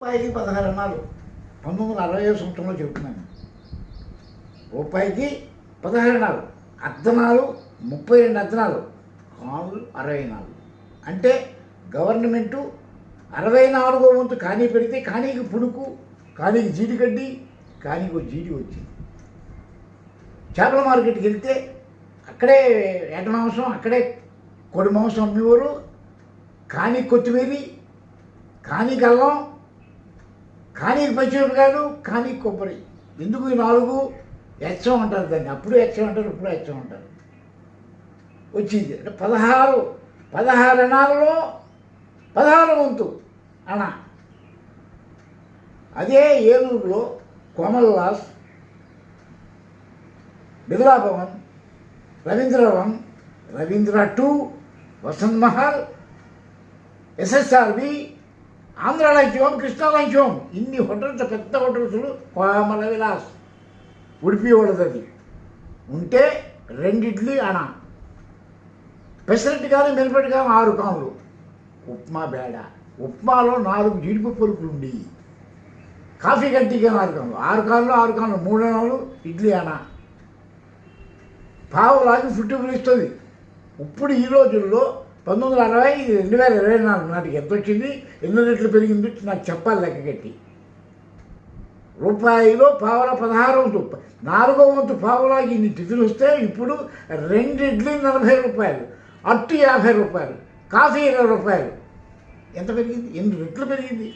రూపాయికి 16 అన్నాలు 1960 సంవత్సరంలో చెప్తున్నాను. రూపాయికి 16 అన్నాలు, అర్ధనాలు 32 అర్ధనాలు, కానులు 64. అంటే గవర్నమెంటు 64వ వంతు కానీ పెడితే కానీకి పుణుకు, కానీకి జీడిగడ్డి, కానీకి జీడి వచ్చింది. చేపల మార్కెట్కి వెళ్తే అక్కడే ఏట మాంసం, అక్కడే కొడి మాంసం అమ్మేవారు. కానీ కొత్తిమీరి, కానీ అల్లం, కానీ పచ్చిమిరపకాయలు, కానీ కొబ్బరి. ఎందుకు ఈ 4 ఎచ్చం అంటారు దాన్ని. అప్పుడు ఎచ్చం అంటారు, ఇప్పుడు ఎచ్చం అంటారు. వచ్చింది అంటే 16 అణాలలో 16 వంతు అణ. అదే ఏలూరులో Komallas, Birla Bhavan, Ravindravan, Ravindra 2, Vasant Mahal, SSRB, Andhra lunch home, Krishna lunch home, ఇన్ని హోటల్స్, పెద్ద హోటల్స్లు కోమల విలాస్ ఉడిపి వాళ్ళది ఉంటే 2 ఇడ్లీ అణ, పెసరట్టు కానీ మినపట్టు కానీ 6 కానులు, ఉప్మా బేడ, ఉప్మాలో 4 జీడిపప్పు పలుకులు ఉండి, కాఫీ గంటికి 4 కానులు, 6 కానులు 6 కానులు, 3 అణాలు ఇడ్లీ అణ, పావులాగి ఫుడ్ ఇస్తుంది. ఇప్పుడు ఈ రోజుల్లో 1960 2024 నాటికి ఎంత వచ్చింది, ఎన్ని రెట్లు పెరిగింది నాకు చెప్పాలి లెక్క కట్టి. రూపాయిలో పావుల 16 వంతు, 4వ వంతు పావులాగి ఇన్ని టిఫిన్లు వస్తే ఇప్పుడు 2 ఇడ్లీ 40 రూపాయలు, అట్టు 50 రూపాయలు, కాఫీ 20 రూపాయలు. ఎంత పెరిగింది? 8 రెట్లు పెరిగింది.